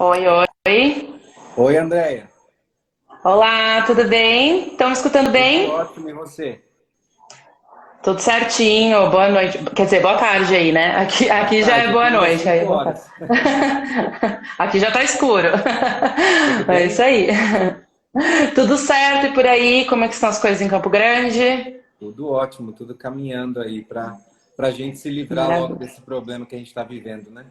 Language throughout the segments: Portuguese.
Oi, oi. Oi, Andréia. Olá, tudo bem? Estão me escutando Tudo bem? ótimo, e você? Tudo certinho, boa noite. Quer dizer, boa tarde aí, né? Boa Aqui já é tarde, aqui boa ainda é noite, aí 5 é boa tarde. horas. Aqui já tá escuro. Tudo É isso bem? aí. Tudo certo e por aí? Como é que estão as coisas em Campo Grande? Tudo ótimo, tudo caminhando aí para a gente se livrar logo Maravilha. desse problema que a gente está vivendo, né?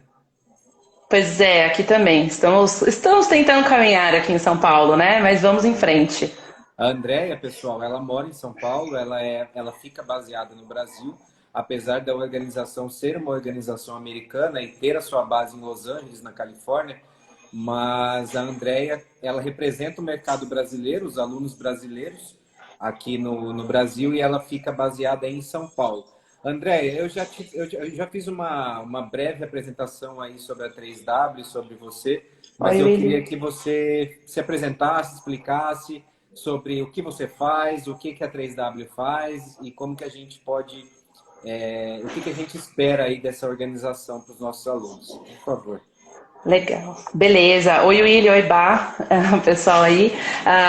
Pois é, aqui também. Estamos tentando caminhar aqui em São Paulo, né? Mas vamos em frente. A Andréia, pessoal, ela mora em São Paulo, ela fica baseada no Brasil, apesar da organização ser uma organização americana e ter a sua base em Los Angeles, na Califórnia, mas a Andréia, ela representa o mercado brasileiro, os alunos brasileiros aqui no Brasil, e ela fica baseada em São Paulo. Andréia, eu já fiz uma breve apresentação aí sobre a 3W, sobre você, mas Oi, eu William. queria que você se apresentasse, explicasse sobre o que você faz, o que a 3W faz e como que a gente pode, o que a gente espera aí dessa organização para os nossos alunos. Por favor. Legal. Beleza. Oi, William. Oi, Bá, o pessoal aí.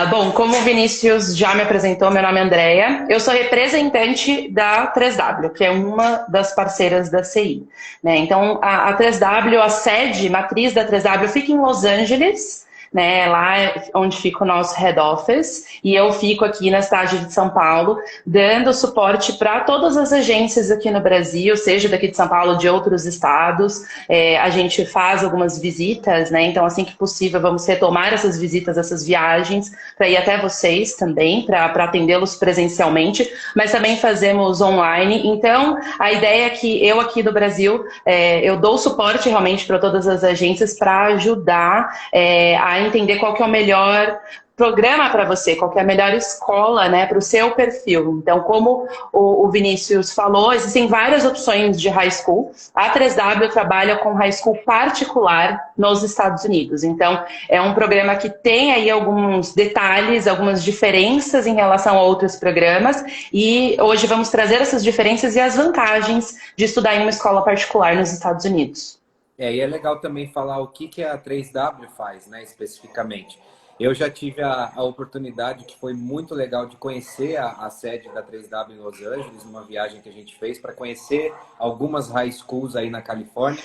Bom, como o Vinícius já me apresentou, meu nome é Andrea. Eu sou representante da 3W, que é uma das parceiras da CI. Né? Então, a 3W, a sede matriz da 3W fica em Los Angeles, né? Lá é onde fica o nosso head office, e eu fico aqui na cidade de São Paulo, dando suporte para todas as agências aqui no Brasil, seja daqui de São Paulo, de outros estados. A gente faz algumas visitas, né? Então, assim que possível, vamos retomar essas visitas, essas viagens, para ir até vocês também, para atendê-los presencialmente, mas também fazemos online. Então, a ideia é que eu aqui do Brasil, eu dou suporte realmente para todas as agências para ajudar a entender qual que é o melhor programa para você, qual que é a melhor escola, né, para o seu perfil. Então, como o Vinícius falou, existem várias opções de high school. A 3W trabalha com high school particular nos Estados Unidos. Então, é um programa que tem aí alguns detalhes, algumas diferenças em relação a outros programas, e hoje vamos trazer essas diferenças e as vantagens de estudar em uma escola particular nos Estados Unidos. E é legal também falar o que a 3W faz, né, especificamente. Eu já tive a oportunidade, que foi muito legal, de conhecer a sede da 3W em Los Angeles, numa viagem que a gente fez para conhecer algumas high schools aí na Califórnia.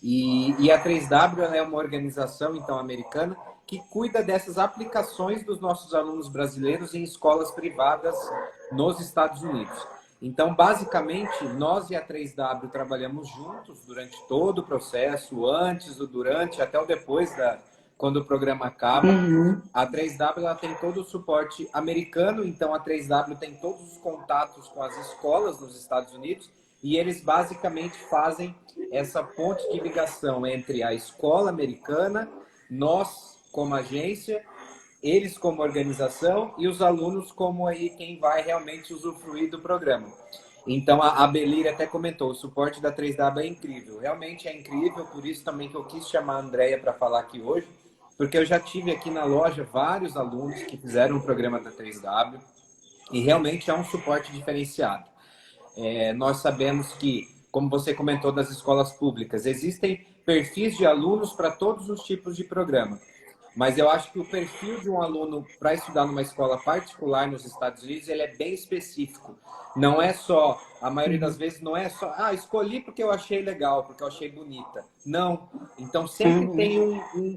E a 3W ela é uma organização, então, americana, que cuida dessas aplicações dos nossos alunos brasileiros em escolas privadas nos Estados Unidos. Então, basicamente, nós e a 3W trabalhamos juntos durante todo o processo, antes, o durante, até o depois, quando o programa acaba. Uhum. A 3W ela tem todo o suporte americano, então a 3W tem todos os contatos com as escolas nos Estados Unidos e eles basicamente fazem essa ponte de ligação entre a escola americana, nós como agência, eles como organização e os alunos como aí quem vai realmente usufruir do programa. Então a Belir até comentou, o suporte da 3W é incrível, realmente é incrível, por isso também que eu quis chamar a Andrea para falar aqui hoje, porque eu já tive aqui na loja vários alunos que fizeram o programa da 3W e realmente é um suporte diferenciado. Nós sabemos que, como você comentou das escolas públicas, existem perfis de alunos para todos os tipos de programa. Mas eu acho que o perfil de um aluno para estudar numa escola particular nos Estados Unidos, ele é bem específico. Não é só, a maioria das vezes não é só, escolhi porque eu achei legal, porque eu achei bonita. Não. Então sempre Uhum. tem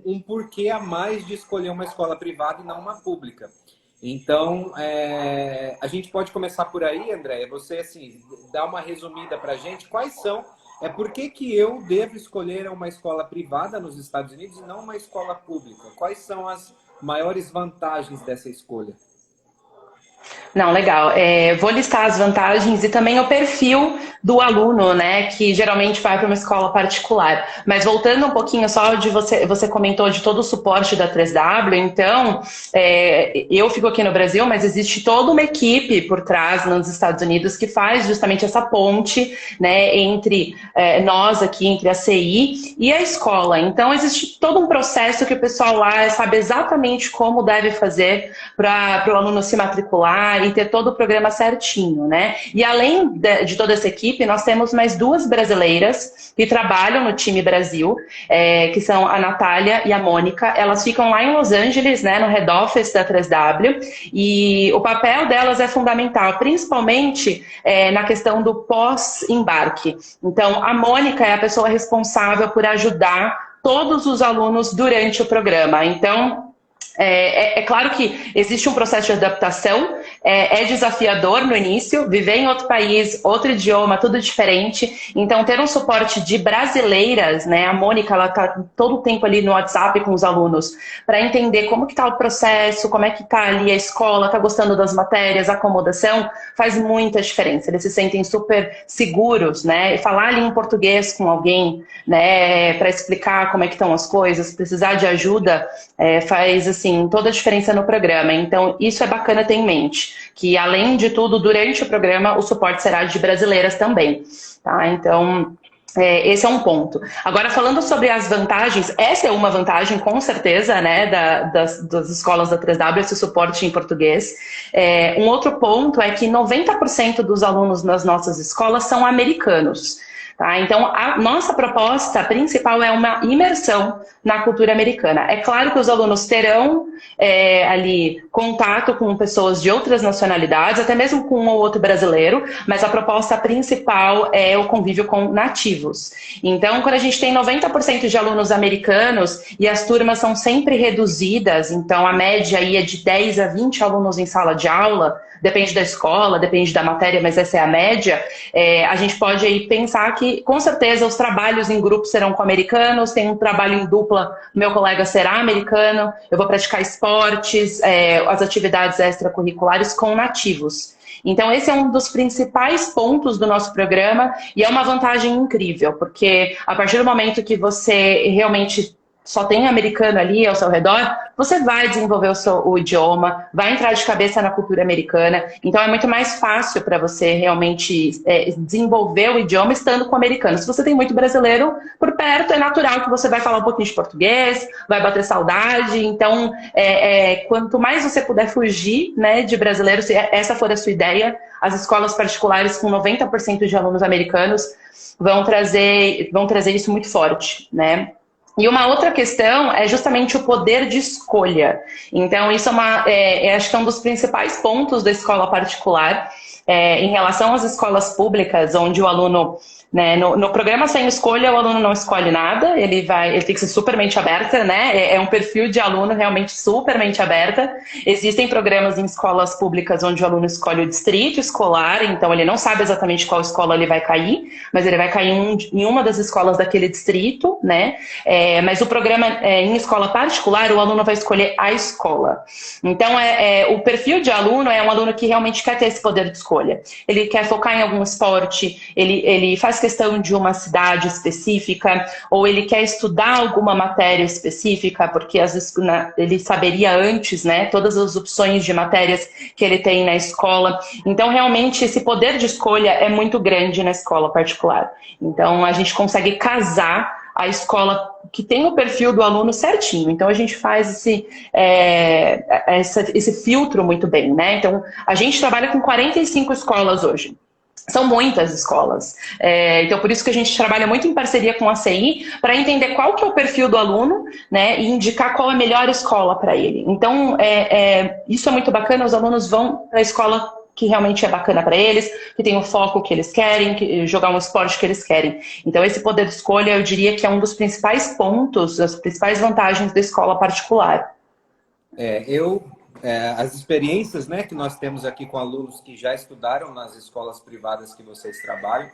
um porquê a mais de escolher uma escola privada e não uma pública. Então, a gente pode começar por aí, André. Você, assim, dá uma resumida para a gente. Quais são... por que eu devo escolher uma escola privada nos Estados Unidos e não uma escola pública? Quais são as maiores vantagens dessa escolha? Não, legal. Vou listar as vantagens e também o perfil do aluno, né, que geralmente vai para uma escola particular. Mas voltando um pouquinho só de você comentou de todo o suporte da 3W, então, eu fico aqui no Brasil, mas existe toda uma equipe por trás nos Estados Unidos que faz justamente essa ponte, né, entre nós aqui, entre a CI e a escola. Então, existe todo um processo que o pessoal lá sabe exatamente como deve fazer para o aluno se matricular estudar e ter todo o programa certinho, né? E além de toda essa equipe, nós temos mais duas brasileiras que trabalham no time Brasil, que são a Natália e a Mônica. Elas ficam lá em Los Angeles, né, no head office da 3W, e o papel delas é fundamental, principalmente na questão do pós-embarque. Então, a Mônica é a pessoa responsável por ajudar todos os alunos durante o programa. Então, é claro que existe um processo de adaptação, é desafiador no início, viver em outro país, outro idioma, tudo diferente. Então, ter um suporte de brasileiras, né? A Mônica, ela está todo o tempo ali no WhatsApp com os alunos para entender como que está o processo, como é que está ali a escola, está gostando das matérias, a acomodação, faz muita diferença. Eles se sentem super seguros, né? E falar ali em português com alguém, né? Para explicar como é que estão as coisas, precisar de ajuda, faz assim toda a diferença no programa. Então, isso é bacana ter em mente, que além de tudo, durante o programa, o suporte será de brasileiras também, tá? Então, esse é um ponto. Agora, falando sobre as vantagens, essa é uma vantagem, com certeza, né, das escolas da 3W, esse suporte em português. Um outro ponto é que 90% dos alunos nas nossas escolas são americanos. Tá? Então, a nossa proposta principal é uma imersão na cultura americana. É claro que os alunos terão ali contato com pessoas de outras nacionalidades, até mesmo com um ou outro brasileiro, mas a proposta principal é o convívio com nativos. Então, quando a gente tem 90% de alunos americanos e as turmas são sempre reduzidas, então a média aí é de 10 a 20 alunos em sala de aula, depende da escola, depende da matéria, mas essa é a média, a gente pode aí pensar que, com certeza, os trabalhos em grupo serão com americanos, tem um trabalho em dupla, meu colega será americano, eu vou praticar esportes, as atividades extracurriculares com nativos. Então, esse é um dos principais pontos do nosso programa e é uma vantagem incrível, porque a partir do momento que você realmente só tem americano ali ao seu redor, você vai desenvolver o idioma, vai entrar de cabeça na cultura americana. Então, é muito mais fácil para você realmente desenvolver o idioma estando com o americano. Se você tem muito brasileiro por perto, é natural que você vai falar um pouquinho de português, vai bater saudade. Então, quanto mais você puder fugir, né, de brasileiros, se essa for a sua ideia, as escolas particulares com 90% de alunos americanos vão trazer isso muito forte, né? E uma outra questão é justamente o poder de escolha. Então, isso acho que é um dos principais pontos da escola particular, em relação às escolas públicas, onde o aluno, né, no programa Sem Escolha, o aluno não escolhe nada, ele tem que ser super mente aberta, né? É um perfil de aluno realmente super mente aberta. Existem programas em escolas públicas onde o aluno escolhe o distrito escolar, então ele não sabe exatamente qual escola ele vai cair, mas ele vai cair em uma das escolas daquele distrito, né? Mas o programa em escola particular, o aluno vai escolher a escola. Então, o perfil de aluno é um aluno que realmente quer ter esse poder de escolha. Ele quer focar em algum esporte, ele faz questão de uma cidade específica, ou ele quer estudar alguma matéria específica, porque às vezes ele saberia antes, né, todas as opções de matérias que ele tem na escola. Então, realmente, esse poder de escolha é muito grande na escola particular. Então, a gente consegue casar a escola que tem o perfil do aluno certinho. Então, a gente faz esse filtro muito bem, né? Então, a gente trabalha com 45 escolas hoje. São muitas escolas. Então, por isso que a gente trabalha muito em parceria com a CI para entender qual que é o perfil do aluno, né, e indicar qual é a melhor escola para ele. Então, isso é muito bacana, os alunos vão para a escola que realmente é bacana para eles, que tem o foco que eles querem, jogar um esporte que eles querem. Então, esse poder de escolha, eu diria que é um dos principais pontos, as principais vantagens da escola particular. As experiências, né, que nós temos aqui com alunos que já estudaram nas escolas privadas que vocês trabalham,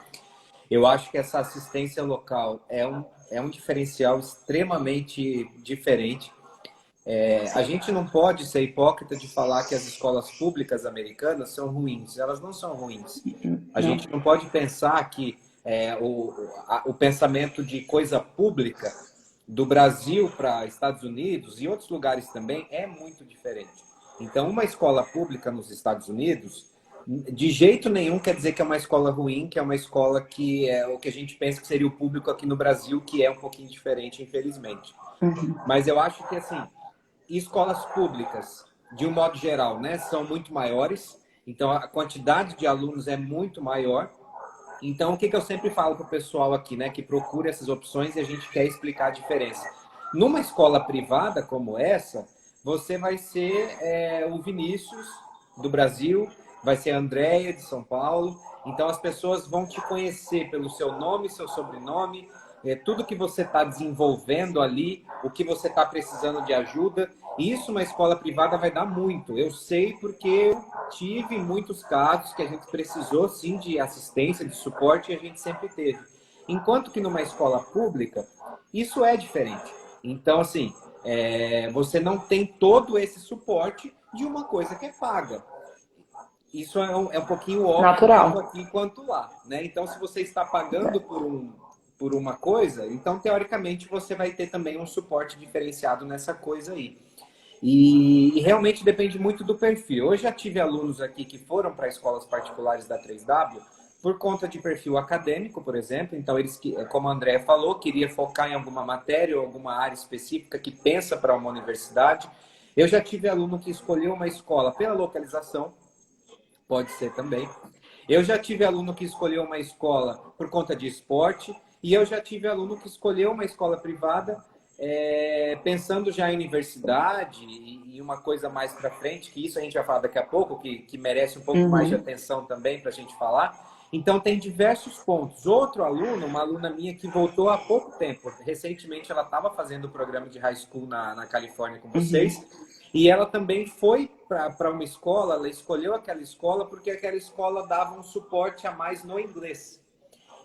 eu acho que essa assistência local é um diferencial extremamente diferente. A gente não pode ser hipócrita de falar que as escolas públicas americanas são ruins. Elas não são ruins. A gente não pode pensar que o pensamento de coisa pública do Brasil para Estados Unidos e outros lugares também é muito diferente. Então, uma escola pública nos Estados Unidos, de jeito nenhum quer dizer que é uma escola ruim, que é uma escola que é o que a gente pensa que seria o público aqui no Brasil, que é um pouquinho diferente, infelizmente. Mas eu acho que, assim, escolas públicas de um modo geral, né, são muito maiores. Então, a quantidade de alunos é muito maior. Então, o que eu sempre falo para o pessoal aqui, né, que procura essas opções e a gente quer explicar a diferença. Numa escola privada como essa, você vai ser o Vinícius, do Brasil, vai ser a Andréia, de São Paulo. Então, as pessoas vão te conhecer pelo seu nome, seu sobrenome, tudo que você está desenvolvendo ali, o que você está precisando de ajuda. Isso uma escola privada vai dar muito. Eu sei porque eu tive muitos casos que a gente precisou, sim, de assistência, de suporte, e a gente sempre teve. Enquanto que numa escola pública, isso é diferente. Então, assim, você não tem todo esse suporte de uma coisa que é paga. Isso é um pouquinho óbvio, tanto Natural. aqui quanto lá, né? Então, se você está pagando por uma coisa, então, teoricamente, você vai ter também um suporte diferenciado nessa coisa aí. E realmente depende muito do perfil. Eu já tive alunos aqui que foram para escolas particulares da 3W por conta de perfil acadêmico, por exemplo. Então, eles, como a Andrea falou, queria focar em alguma matéria ou alguma área específica que pensa para uma universidade. Eu já tive aluno que escolheu uma escola pela localização, pode ser também. Eu já tive aluno que escolheu uma escola por conta de esporte, e eu já tive aluno que escolheu uma escola privada pensando já em universidade e uma coisa mais para frente, que isso a gente vai falar daqui a pouco, que merece um pouco mais de atenção também para a gente falar. Então, tem diversos pontos. Outro aluno, uma aluna minha que voltou há pouco tempo, recentemente ela estava fazendo o programa de high school na Califórnia com vocês, e ela também foi para uma escola, ela escolheu aquela escola porque aquela escola dava um suporte a mais no inglês.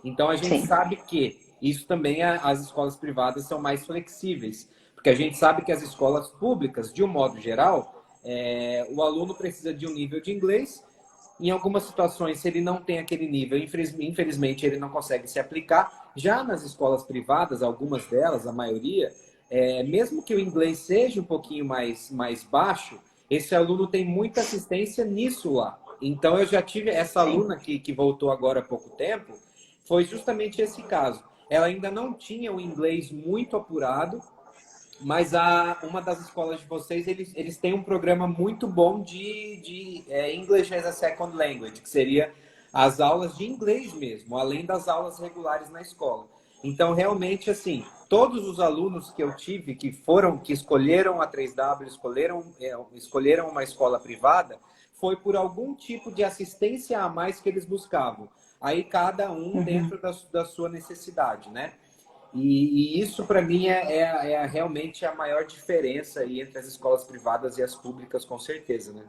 Então, a gente sabe que isso também, as escolas privadas são mais flexíveis, porque a gente sabe que as escolas públicas, de um modo geral, o aluno precisa de um nível de inglês. Em algumas situações, se ele não tem aquele nível, infelizmente, ele não consegue se aplicar. Já nas escolas privadas, algumas delas, a maioria, mesmo que o inglês seja um pouquinho mais baixo, esse aluno tem muita assistência nisso lá. Então, eu já tive essa aluna que voltou agora há pouco tempo, foi justamente esse caso. Ela ainda não tinha o inglês muito apurado, mas uma das escolas de vocês, eles têm um programa muito bom de English as a Second Language, que seria as aulas de inglês mesmo, além das aulas regulares na escola. Então, realmente, assim, todos os alunos que eu tive que escolheram a 3W, escolheram uma escola privada, foi por algum tipo de assistência a mais que eles buscavam. Aí, cada um dentro da sua necessidade, né? E isso, para mim, realmente a maior diferença aí entre as escolas privadas e as públicas, com certeza, né?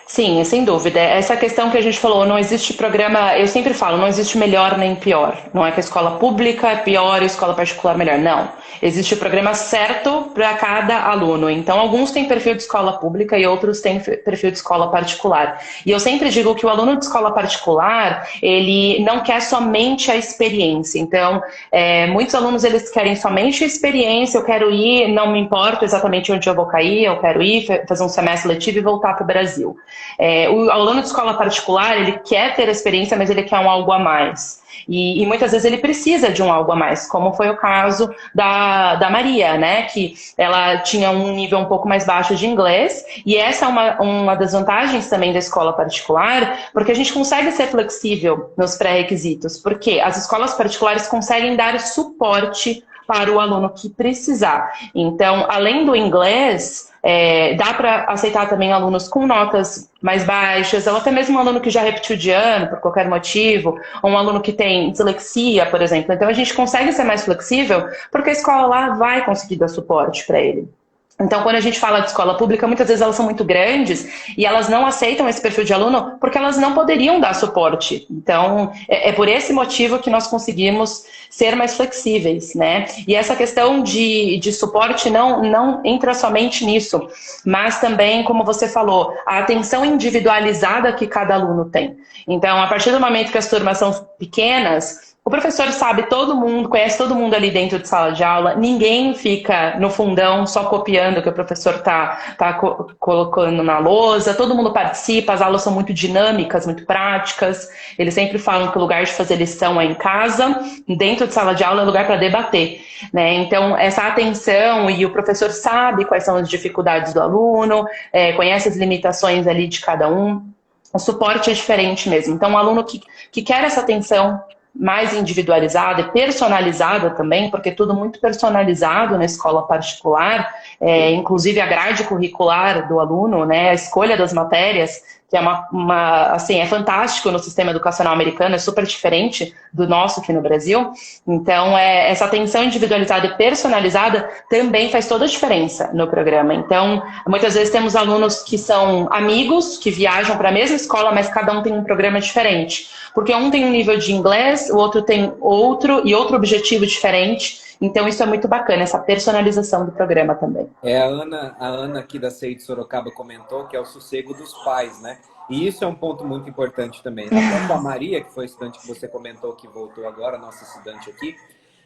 Sim, sem dúvida. Essa questão que a gente falou, não existe programa, eu sempre falo, não existe melhor nem pior. Não é que a escola pública é pior e a escola particular é melhor. Não. Existe o programa certo para cada aluno. Então, alguns têm perfil de escola pública e outros têm perfil de escola particular. E eu sempre digo que o aluno de escola particular, ele não quer somente a experiência. Então, muitos alunos, eles querem somente a experiência, eu quero ir, não me importa exatamente onde eu vou cair, eu quero ir, fazer um semestre letivo e voltar para o Brasil. O aluno de escola particular, ele quer ter a experiência, mas ele quer um algo a mais. E muitas vezes ele precisa de um algo a mais, como foi o caso da Maria, né? Que ela tinha um nível um pouco mais baixo de inglês, e essa é uma das vantagens também da escola particular, porque a gente consegue ser flexível nos pré-requisitos, porque as escolas particulares conseguem dar suporte para o aluno que precisar. Então, além do inglês, dá para aceitar também alunos com notas mais baixas, ou até mesmo um aluno que já repetiu de ano por qualquer motivo, ou um aluno que tem dislexia, por exemplo. Então, a gente consegue ser mais flexível porque a escola lá vai conseguir dar suporte para ele. Então, quando a gente fala de escola pública, muitas vezes elas são muito grandes e elas não aceitam esse perfil de aluno porque elas não poderiam dar suporte. Então, é por esse motivo que nós conseguimos ser mais flexíveis, né? E essa questão de suporte não entra somente nisso, mas também, como você falou, a atenção individualizada que cada aluno tem. Então, a partir do momento que as turmas são pequenas, O professor sabe todo mundo, conhece todo mundo ali dentro de sala de aula, ninguém fica no fundão só copiando o que o professor tá colocando na lousa, todo mundo participa, as aulas são muito dinâmicas, muito práticas, eles sempre falam que o lugar de fazer lição é em casa, dentro de sala de aula é lugar para debater, né? Então, essa atenção e o professor sabe quais são as dificuldades do aluno, conhece as limitações ali de cada um, o suporte é diferente mesmo. Então, um aluno que quer essa atenção mais individualizada e personalizada também, porque é tudo muito personalizado na escola particular, inclusive a grade curricular do aluno, né, a escolha das matérias, que é assim, é fantástico no sistema educacional americano, é super diferente do nosso aqui no Brasil. Então, essa atenção individualizada e personalizada também faz toda a diferença no programa. Então, muitas vezes temos alunos que são amigos, que viajam para a mesma escola, mas cada um tem um programa diferente. Porque um tem um nível de inglês, o outro tem outro e outro objetivo diferente. Então, isso é muito bacana, essa personalização do programa também. A Ana aqui da CEI de Sorocaba comentou que é o sossego dos pais, né? E isso é um ponto muito importante também. Até com a Maria, que foi a estudante que você comentou que voltou agora, nossa estudante aqui,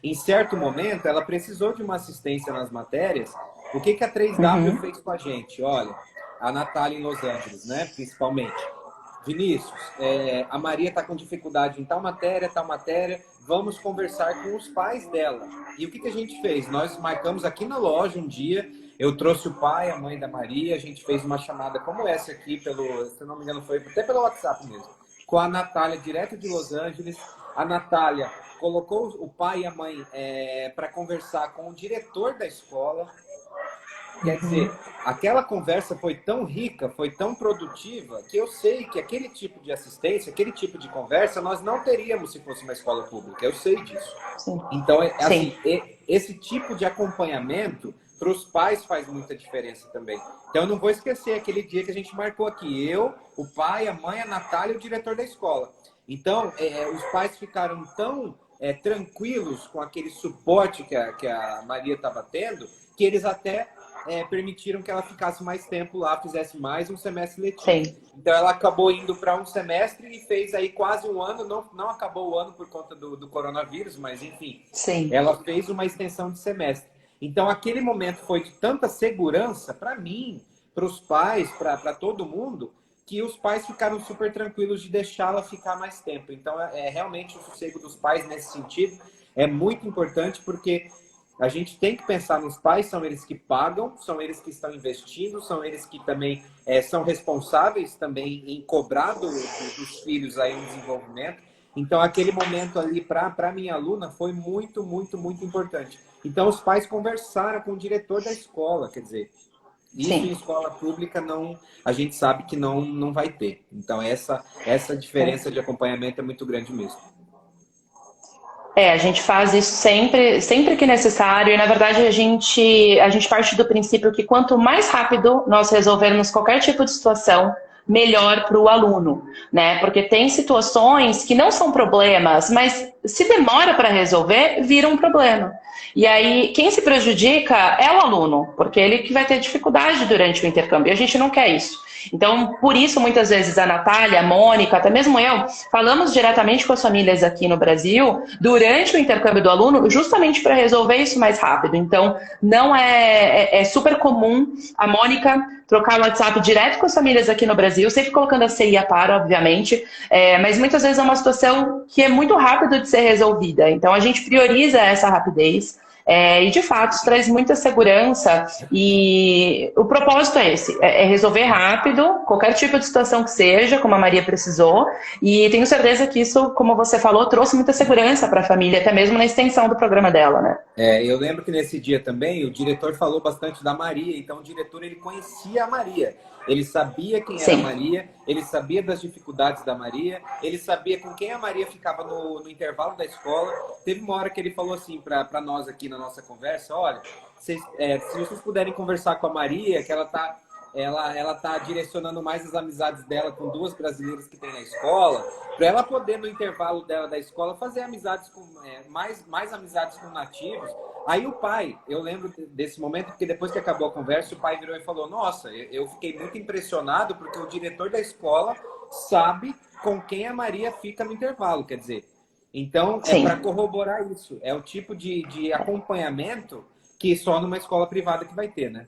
em certo momento ela precisou de uma assistência nas matérias. O que a 3W fez com a gente? Olha, a Natália em Los Angeles, né? Principalmente. Vinícius, a Maria está com dificuldade em tal matéria, vamos conversar com os pais dela. E o que a gente fez? Nós marcamos aqui na loja um dia, eu trouxe o pai, a mãe da Maria, a gente fez uma chamada como essa aqui, se não me engano foi até pelo WhatsApp mesmo, com a Natália, direto de Los Angeles. A Natália colocou o pai e a mãe para conversar com o diretor da escola. Quer dizer, aquela conversa foi tão rica, foi tão produtiva, que eu sei que aquele tipo de assistência, aquele tipo de conversa, nós não teríamos se fosse uma escola pública. Eu sei disso. Sim. Então, assim, esse tipo de acompanhamento para os pais faz muita diferença também. Então, eu não vou esquecer aquele dia que a gente marcou aqui. Eu, o pai, a mãe, a Natália e o diretor da escola. Então, os pais ficaram tão tranquilos com aquele suporte que a Maria estava tendo, que eles até permitiram que ela ficasse mais tempo lá, fizesse mais um semestre letivo. Sim. Então ela acabou indo para um semestre e fez aí quase um ano, não acabou o ano por conta do coronavírus, mas enfim, sim, ela fez uma extensão de semestre. Então aquele momento foi de tanta segurança para mim, para os pais, para todo mundo, que os pais ficaram super tranquilos de deixá-la ficar mais tempo. Então realmente o sossego dos pais nesse sentido é muito importante, porque a gente tem que pensar nos pais, são eles que pagam, são eles que estão investindo, são eles que também são responsáveis também em cobrar dos filhos aí um desenvolvimento. Então, aquele momento ali para minha aluna foi muito, muito, muito importante. Então, os pais conversaram com o diretor da escola, quer dizer, isso em escola pública a gente sabe que não vai ter. Então, essa diferença de acompanhamento é muito grande mesmo. A gente faz isso sempre que necessário, e na verdade a gente parte do princípio que quanto mais rápido nós resolvermos qualquer tipo de situação, melhor para o aluno, né? Porque tem situações que não são problemas, mas se demora para resolver, vira um problema. E aí, quem se prejudica é o aluno, porque ele que vai ter dificuldade durante o intercâmbio, e a gente não quer isso. Então, por isso, muitas vezes a Natália, a Mônica, até mesmo eu, falamos diretamente com as famílias aqui no Brasil durante o intercâmbio do aluno, justamente para resolver isso mais rápido. Então, não é super comum a Mônica trocar o WhatsApp direto com as famílias aqui no Brasil, sempre colocando a CI a par, obviamente, mas muitas vezes é uma situação que é muito rápida de ser resolvida. Então, a gente prioriza essa rapidez. E de fato isso traz muita segurança, e o propósito é esse, é resolver rápido qualquer tipo de situação que seja, como a Maria precisou, e tenho certeza que isso, como você falou, trouxe muita segurança para a família, até mesmo na extensão do programa dela, né? Eu lembro que nesse dia também o diretor falou bastante da Maria, então o diretor ele conhecia a Maria. Ele sabia quem era a Maria, ele sabia das dificuldades da Maria, ele sabia com quem a Maria ficava no intervalo da escola. Teve uma hora que ele falou assim para nós aqui na nossa conversa, olha, se vocês puderem conversar com a Maria, que ela tá direcionando mais as amizades dela com duas brasileiras que tem na escola, para ela poder, no intervalo dela da escola, fazer amizades com mais amizades com nativos. Aí o pai, eu lembro desse momento, porque depois que acabou a conversa, o pai virou e falou, nossa, eu fiquei muito impressionado porque o diretor da escola sabe com quem a Maria fica no intervalo, quer dizer. Então, é Sim. para corroborar isso. É o tipo de acompanhamento que só numa escola privada que vai ter, né?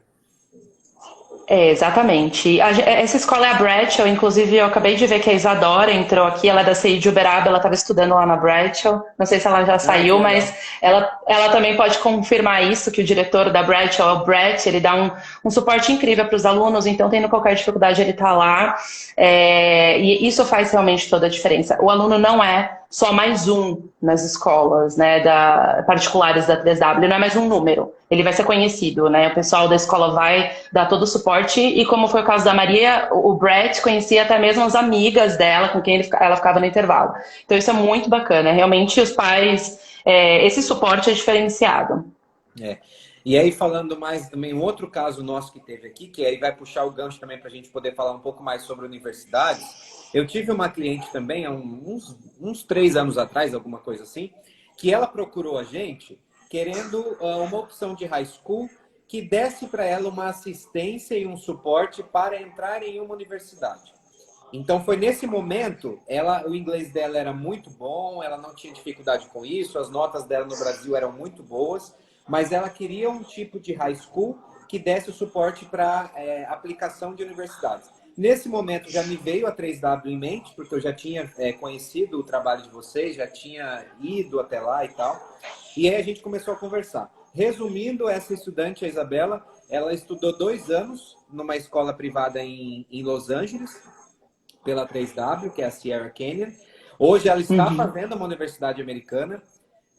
É, exatamente. Essa escola é a Bratchel, inclusive eu acabei de ver que a Isadora entrou aqui, ela é da CI de Uberaba, ela estava estudando lá na Bratchel, não sei se ela já Ah, que saiu, mas legal. ela também pode confirmar isso, que o diretor da Bratchel, o Brett, ele dá um suporte incrível para os alunos, então tendo qualquer dificuldade ele está lá, e isso faz realmente toda a diferença. O aluno não é só mais um nas escolas, né, particulares da 3W, não é mais um número. Ele vai ser conhecido, né? O pessoal da escola vai dar todo o suporte e como foi o caso da Maria, o Brett conhecia até mesmo as amigas dela, com quem ela ficava no intervalo. Então isso é muito bacana. Realmente os pais, esse suporte é diferenciado. É. E aí, falando mais também, um outro caso nosso que teve aqui, que aí vai puxar o gancho também para a gente poder falar um pouco mais sobre universidades. Eu tive uma cliente também, há uns 3 anos atrás, alguma coisa assim, que ela procurou a gente querendo uma opção de high school que desse para ela uma assistência e um suporte para entrar em uma universidade. Então foi nesse momento, o inglês dela era muito bom, ela não tinha dificuldade com isso, as notas dela no Brasil eram muito boas, mas ela queria um tipo de high school que desse o suporte para aplicação de universidades. Nesse momento já me veio a 3W em mente, porque eu já tinha conhecido o trabalho de vocês, já tinha ido até lá e tal. E aí a gente começou a conversar. Resumindo, essa estudante, a Isabela, ela estudou 2 anos numa escola privada em Los Angeles, pela 3W, que é a Sierra Canyon. Hoje ela está Uhum. fazendo uma universidade americana.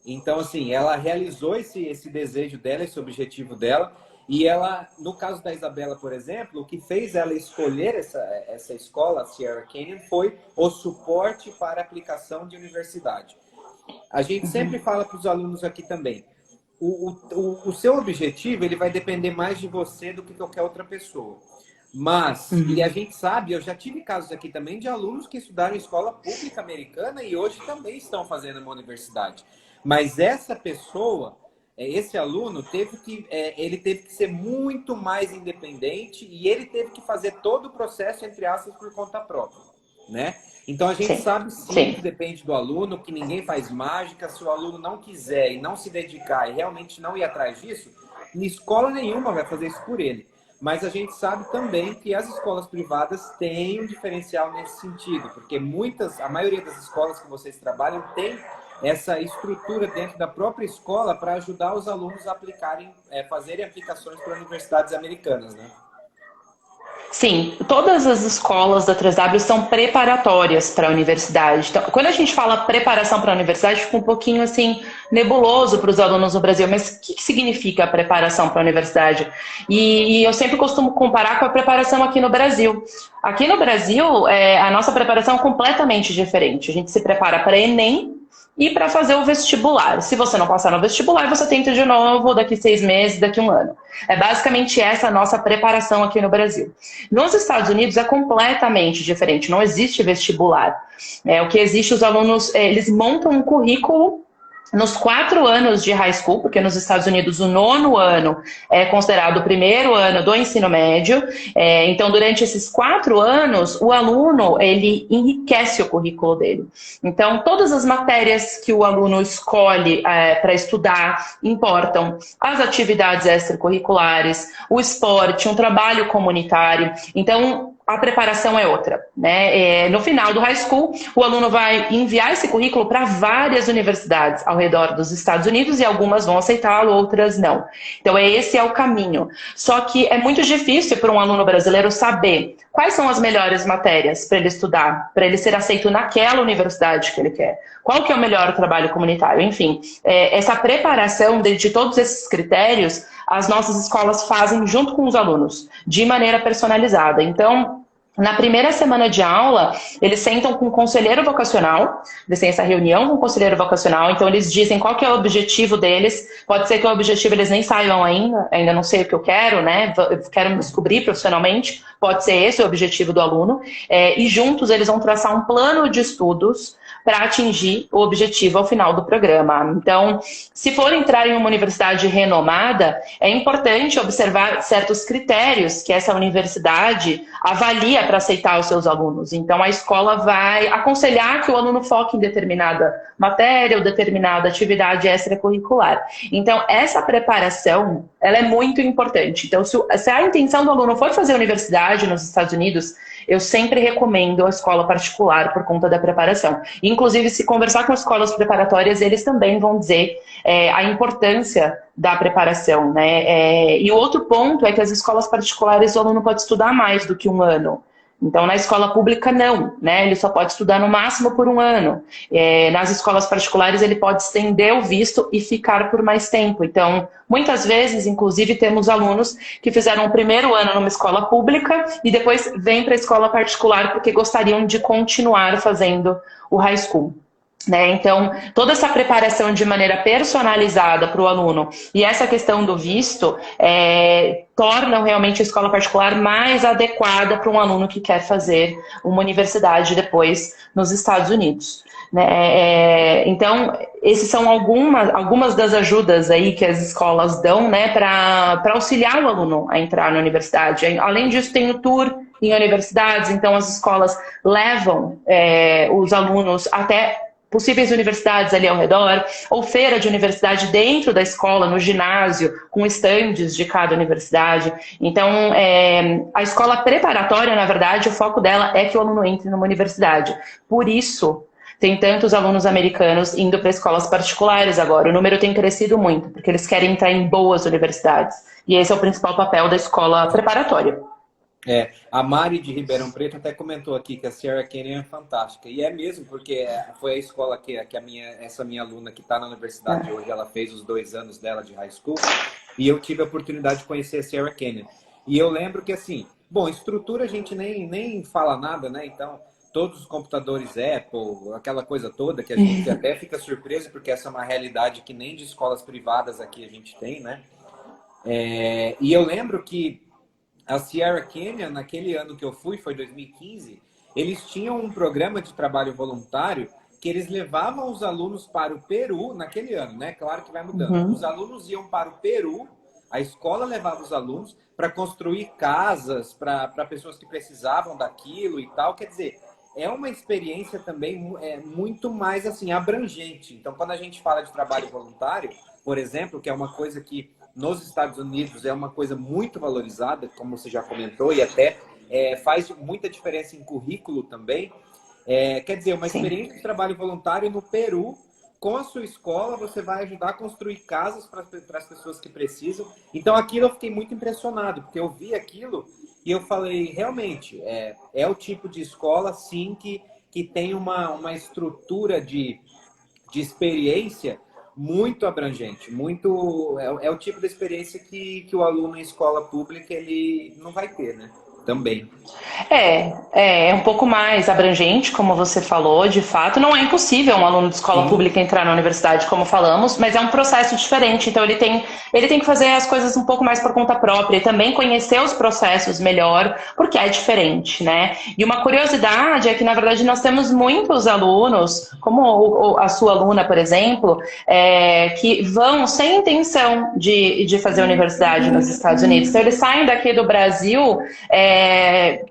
Então, assim, ela realizou esse desejo dela, esse objetivo dela. E ela, no caso da Isabela, por exemplo, o que fez ela escolher essa escola, a Sierra Canyon, foi o suporte para aplicação de universidade. A gente sempre fala para os alunos aqui também, o seu objetivo ele vai depender mais de você do que qualquer outra pessoa. Mas, e a Uhum. gente sabe, eu já tive casos aqui também de alunos que estudaram em escola pública americana e hoje também estão fazendo uma universidade. Mas essa pessoa, esse aluno, ele teve que ser muito mais independente e ele teve que fazer todo o processo, entre aspas, por conta própria, né? Então a gente Sim, sabe sim sim. que depende do aluno, que ninguém faz mágica. Se o aluno não quiser e não se dedicar e realmente não ir atrás disso, escola nenhuma vai fazer isso por ele. Mas a gente sabe também que as escolas privadas têm um diferencial nesse sentido, porque a maioria das escolas que vocês trabalham tem essa estrutura dentro da própria escola para ajudar os alunos a aplicarem, fazerem aplicações para universidades americanas, né? Sim, todas as escolas da 3W são preparatórias para a universidade. Então, quando a gente fala preparação para a universidade, fica um pouquinho assim nebuloso para os alunos no Brasil. Mas o que significa preparação para a universidade? E eu sempre costumo comparar com a preparação aqui no Brasil. Aqui no Brasil, a nossa preparação é completamente diferente. A gente se prepara para Enem e para fazer o vestibular. Se você não passar no vestibular, você tenta de novo daqui 6 meses, daqui 1 ano. É basicamente essa a nossa preparação aqui no Brasil. Nos Estados Unidos é completamente diferente, não existe vestibular. O que existe, os alunos, eles montam um currículo nos 4 anos de high school, porque nos Estados Unidos o 9º ano é considerado o primeiro ano do ensino médio. Então, durante esses 4 anos, o aluno ele enriquece o currículo dele. Então, todas as matérias que o aluno escolhe para estudar importam. As atividades extracurriculares, o esporte, um trabalho comunitário. Então, a preparação é outra, né? No final do high school, o aluno vai enviar esse currículo para várias universidades ao redor dos Estados Unidos e algumas vão aceitá-lo, outras não. Então, esse é o caminho. Só que é muito difícil para um aluno brasileiro saber quais são as melhores matérias para ele estudar, para ele ser aceito naquela universidade que ele quer. Qual que é o melhor trabalho comunitário? Enfim, essa preparação de todos esses critérios, as nossas escolas fazem junto com os alunos, de maneira personalizada. Então, na primeira semana de aula, eles sentam com o conselheiro vocacional, eles têm essa reunião com o conselheiro vocacional, então eles dizem qual que é o objetivo deles, pode ser que o objetivo eles nem saibam ainda não sei o que eu quero, né, eu quero me descobrir profissionalmente, pode ser esse o objetivo do aluno, e juntos eles vão traçar um plano de estudos para atingir o objetivo ao final do programa. Então, se for entrar em uma universidade renomada, é importante observar certos critérios que essa universidade avalia para aceitar os seus alunos. Então, a escola vai aconselhar que o aluno foque em determinada matéria ou determinada atividade extracurricular. Então, essa preparação, ela é muito importante. Então, se a intenção do aluno for fazer universidade nos Estados Unidos, eu sempre recomendo a escola particular por conta da preparação. Inclusive, se conversar com escolas preparatórias, eles também vão dizer a importância da preparação, né? E o outro ponto é que as escolas particulares, o aluno pode estudar mais do que um ano. Então, na escola pública, não, né? Ele só pode estudar no máximo por um ano. Nas escolas particulares, ele pode estender o visto e ficar por mais tempo. Então, muitas vezes, inclusive, temos alunos que fizeram o primeiro ano numa escola pública e depois vêm para a escola particular porque gostariam de continuar fazendo o high school. Né? Então, toda essa preparação de maneira personalizada para o aluno e essa questão do visto tornam realmente a escola particular mais adequada para um aluno que quer fazer uma universidade depois nos Estados Unidos. Né? Então, esses são algumas das ajudas aí que as escolas dão, né, para auxiliar o aluno a entrar na universidade. Além disso, tem o tour em universidades, então as escolas levam os alunos até possíveis universidades ali ao redor, ou feira de universidade dentro da escola, no ginásio, com estandes de cada universidade. Então, a escola preparatória, na verdade, o foco dela é que o aluno entre numa universidade. Por isso, tem tantos alunos americanos indo para escolas particulares agora. O número tem crescido muito, porque eles querem entrar em boas universidades. E esse é o principal papel da escola preparatória. A Mari de Ribeirão Preto até comentou aqui que a Sierra Canyon é fantástica. E é mesmo, porque foi a escola que essa minha aluna que está na universidade hoje, ela fez os 2 anos dela de high school. E eu tive a oportunidade de conhecer a Sierra Canyon. E eu lembro que, assim, bom, estrutura a gente nem fala nada, né? Então, todos os computadores Apple, aquela coisa toda, que a gente até fica surpreso, porque essa é uma realidade que nem de escolas privadas aqui a gente tem, né? E eu lembro que a Sierra Canyon, naquele ano que eu fui, foi 2015, eles tinham um programa de trabalho voluntário que eles levavam os alunos para o Peru, naquele ano, né? Claro que vai mudando. Os alunos iam para o Peru, a escola levava os alunos para construir casas para pessoas que precisavam daquilo e tal. Quer dizer, é uma experiência também muito mais assim abrangente. Então, quando a gente fala de trabalho voluntário, por exemplo, que é uma coisa que nos Estados Unidos é uma coisa muito valorizada, como você já comentou, e até faz muita diferença em currículo também. Quer dizer, uma experiência de trabalho voluntário no Peru, com a sua escola, você vai ajudar a construir casas para as pessoas que precisam. Então, aquilo eu fiquei muito impressionado, porque eu vi aquilo e eu falei, realmente, é o tipo de escola, sim, que tem uma estrutura de experiência muito abrangente, muito é o tipo de experiência que o aluno em escola pública ele não vai ter, né? Também. É um pouco mais abrangente, como você falou, de fato. Não é impossível um aluno de escola pública entrar na universidade, como falamos, mas é um processo diferente. Então, ele tem que fazer as coisas um pouco mais por conta própria e também conhecer os processos melhor, porque é diferente, né? E uma curiosidade é que, na verdade, nós temos muitos alunos, como a sua aluna, por exemplo, que vão sem intenção de fazer universidade nos Estados Unidos. Então, eles saem daqui do Brasil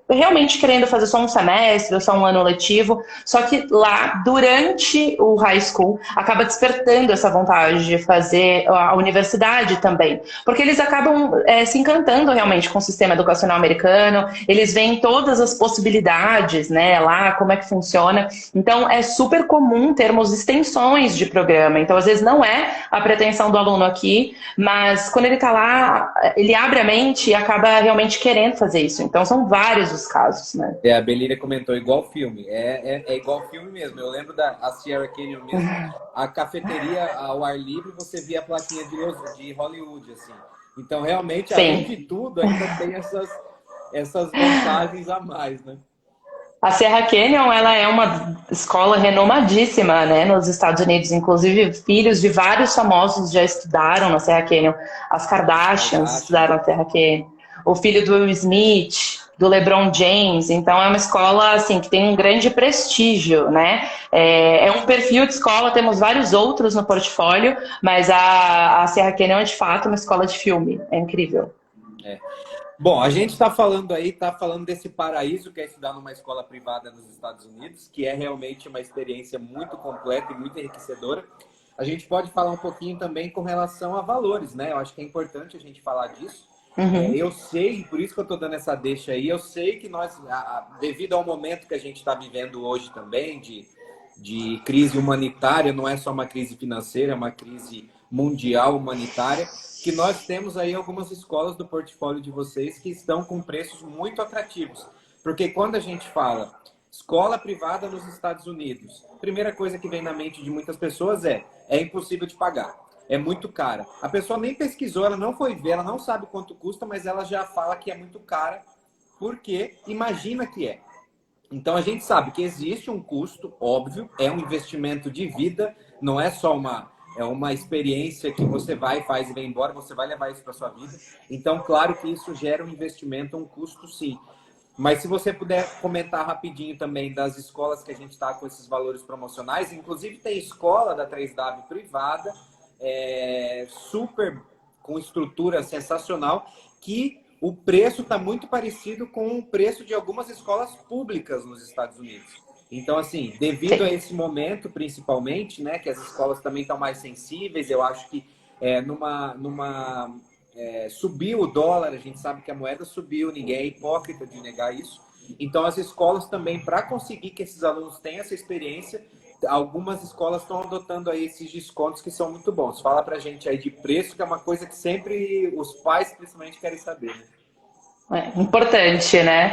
realmente querendo fazer só um semestre ou só um ano letivo, só que lá, durante o high school, acaba despertando essa vontade de fazer a universidade também, porque eles acabam se encantando realmente com o sistema educacional americano, eles veem todas as possibilidades, né, lá, como é que funciona. Então, é super comum termos extensões de programa. Então, às vezes, não é a pretensão do aluno aqui, mas quando ele está lá, ele abre a mente e acaba realmente querendo fazer isso. Então, são vários os casos, né? A Belíria comentou, igual filme. É igual filme mesmo. Eu lembro da Sierra Canyon mesmo. A cafeteria ao ar livre, você via a plaquinha de Hollywood, assim. Então, realmente, além de tudo, ainda tem essas vantagens a mais, né? A Sierra Canyon, ela é uma escola renomadíssima, né, nos Estados Unidos. Inclusive, filhos de vários famosos já estudaram na Sierra Canyon. As Kardashians estudaram na Sierra Canyon. O filho do Will Smith, do LeBron James, então é uma escola assim que tem um grande prestígio, né? É um perfil de escola, temos vários outros no portfólio, mas a Sierra Canyon é de fato uma escola de filme, é incrível. Bom, a gente está falando aí, está falando desse paraíso que é estudar numa escola privada nos Estados Unidos, que é realmente uma experiência muito completa e muito enriquecedora. A gente pode falar um pouquinho também com relação a valores, né? Eu acho que é importante a gente falar disso. Eu sei, por isso que eu estou dando essa deixa aí, eu sei que nós, devido ao momento que a gente está vivendo hoje também, de crise humanitária, não é só uma crise financeira, é uma crise mundial humanitária, que nós temos aí algumas escolas do portfólio de vocês que estão com preços muito atrativos. Porque quando a gente fala escola privada nos Estados Unidos, a primeira coisa que vem na mente de muitas pessoas é impossível de pagar, é muito cara. A pessoa nem pesquisou, ela não foi ver, ela não sabe quanto custa, mas ela já fala que é muito cara, porque imagina que é. Então a gente sabe que existe um custo, óbvio, é um investimento de vida, não é só uma experiência que você vai, faz e vem embora, você vai levar isso para sua vida. Então, claro que isso gera um investimento, um custo, sim. Mas se você puder comentar rapidinho também das escolas que a gente está com esses valores promocionais, inclusive tem escola da 3W privada, super com estrutura sensacional, que o preço está muito parecido com o preço de algumas escolas públicas nos Estados Unidos. Então, assim, devido a esse momento, principalmente, né, que as escolas também estão mais sensíveis, eu acho que subiu o dólar, a gente sabe que a moeda subiu, ninguém é hipócrita de negar isso. Então, as escolas também, para conseguir que esses alunos tenham essa experiência, algumas escolas estão adotando aí esses descontos que são muito bons. Fala pra gente aí de preço, que é uma coisa que sempre os pais, principalmente, querem saber, né? Importante, né?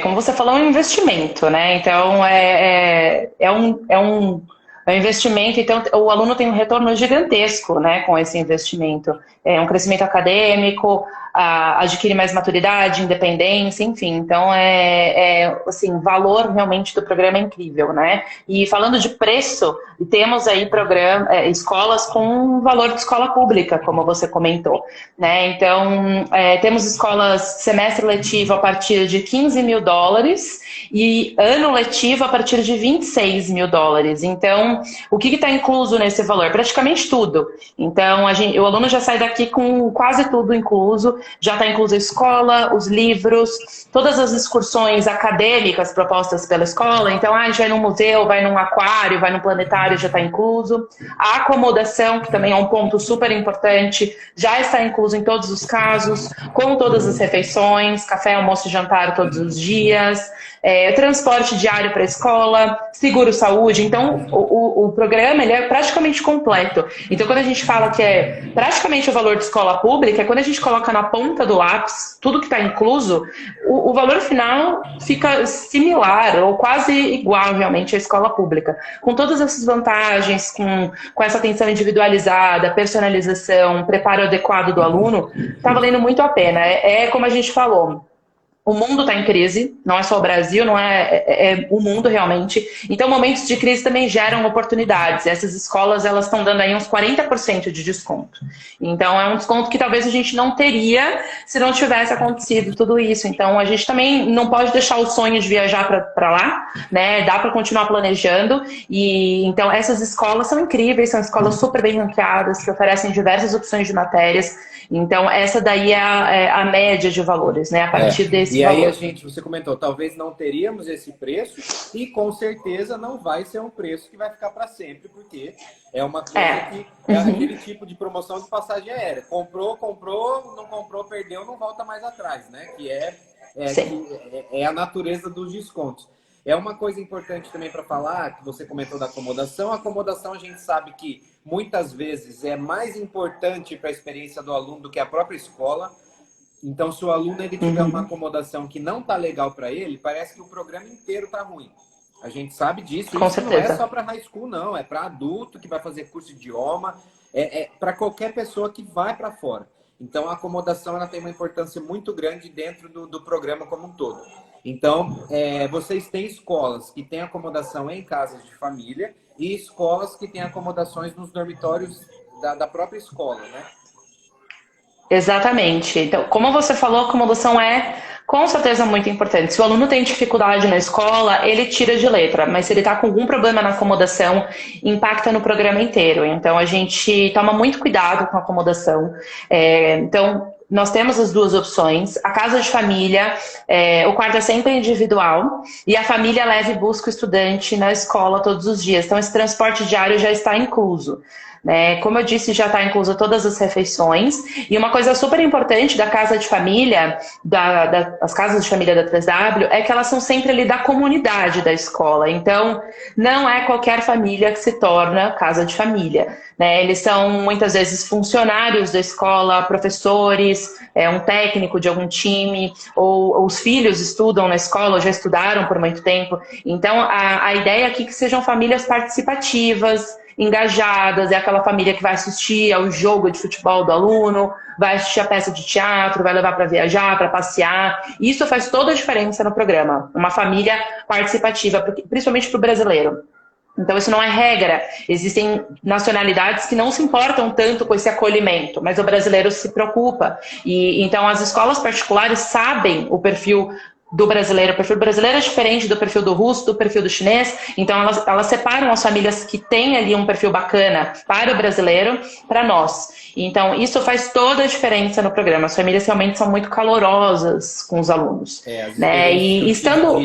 Como você falou, é um investimento, né? Então, é um investimento, então o aluno tem um retorno gigantesco, né, com esse investimento. É um crescimento acadêmico, adquire mais maturidade, independência, enfim. Então, assim, o valor realmente do programa é incrível, né? E falando de preço, temos aí escolas com valor de escola pública, como você comentou, né? Então, temos escolas semestre letivo a partir de $15 mil e ano letivo a partir de $26 mil. Então, o que está incluso nesse valor? Praticamente tudo. Então, o aluno já sai daqui com quase tudo incluso, já está incluso a escola, os livros, todas as excursões acadêmicas propostas pela escola. Então, a gente vai num museu, vai num aquário, vai num planetário, já está incluso. A acomodação, que também é um ponto super importante, já está incluso em todos os casos, com todas as refeições, café, almoço e jantar todos os dias, transporte diário para a escola, seguro-saúde. Então, o programa ele é praticamente completo. Então, quando a gente fala que é praticamente o valor de escola pública, é quando a gente coloca na ponta do lápis tudo que está incluso, o valor final fica similar ou quase igual realmente à escola pública. Com todas essas vantagens, com essa atenção individualizada, personalização, preparo adequado do aluno, está valendo muito a pena. Como a gente falou, o mundo está em crise, não é só o Brasil, não é o mundo realmente. Então, momentos de crise também geram oportunidades. Essas escolas elas estão dando aí uns 40% de desconto. Então, é um desconto que talvez a gente não teria se não tivesse acontecido tudo isso. Então, a gente também não pode deixar o sonho de viajar para lá, né? Dá para continuar planejando. E então, essas escolas são incríveis, são escolas super bem ranqueadas, que oferecem diversas opções de matérias. Então, essa daí é a média de valores, né? A partir desse valor. E aí, você comentou, talvez não teríamos esse preço e com certeza não vai ser um preço que vai ficar para sempre, porque é uma coisa que é aquele tipo de promoção de passagem aérea. Comprou, não comprou, perdeu, não volta mais atrás, né? Que é a natureza dos descontos. É uma coisa importante também para falar, que você comentou da acomodação. A acomodação a gente sabe que muitas vezes é mais importante para a experiência do aluno do que a própria escola. Então, se o aluno ele tiver uma acomodação que não está legal para ele, parece que o programa inteiro está ruim. A gente sabe disso. Com isso certeza. Não é só para high school, não. É para adulto que vai fazer curso de idioma. É para qualquer pessoa que vai para fora. Então, a acomodação ela tem uma importância muito grande dentro do programa como um todo. Então, vocês têm escolas que têm acomodação em casas de família e escolas que têm acomodações nos dormitórios da própria escola, né? Exatamente. Então, como você falou, a acomodação é Com certeza muito importante. Se o aluno tem dificuldade na escola, ele tira de letra, mas se ele está com algum problema na acomodação, impacta no programa inteiro. Então a gente toma muito cuidado com a acomodação. Então nós temos as duas opções. A casa de família, o quarto é sempre individual e a família leva e busca o estudante na escola todos os dias. Então esse transporte diário já está incluso. Como eu disse, já está incluso todas as refeições. E uma coisa super importante da casa de família, das casas de família da 3W, é que elas são sempre ali da comunidade da escola. Então, não é qualquer família que se torna casa de família. Eles são, muitas vezes, funcionários da escola, professores, um técnico de algum time, ou os filhos estudam na escola, ou já estudaram por muito tempo. Então, a ideia aqui é que sejam famílias participativas, engajadas, é aquela família que vai assistir ao jogo de futebol do aluno, vai assistir a peça de teatro, vai levar para viajar, para passear. Isso faz toda a diferença no programa. Uma família participativa, principalmente para o brasileiro. Então, isso não é regra. Existem nacionalidades que não se importam tanto com esse acolhimento, mas o brasileiro se preocupa. Então, as escolas particulares sabem o perfil do brasileiro. O perfil brasileiro é diferente do perfil do russo, do perfil do chinês. Então, elas separam as famílias que têm ali um perfil bacana para o brasileiro, para nós. Então, isso faz toda a diferença no programa. As famílias realmente são muito calorosas com os alunos. E estando...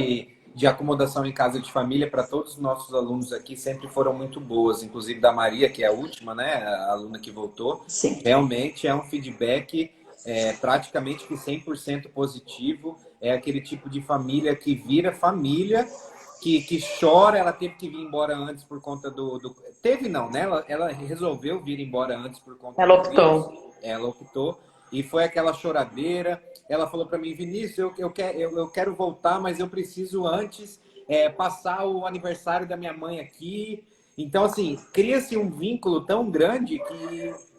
de acomodação em casa de família para todos os nossos alunos aqui sempre foram muito boas, inclusive da Maria, que é a última, né, a aluna que voltou. Sim. Realmente é um feedback praticamente que 100% positivo. É aquele tipo de família que vira família, que chora. Ela teve que vir embora antes por conta do... Teve não, né? Ela resolveu vir embora antes por conta do vírus. Ela optou. E foi aquela choradeira. Ela falou para mim, Vinícius, eu quero voltar, mas eu preciso antes passar o aniversário da minha mãe aqui. Então, assim, cria-se um vínculo tão grande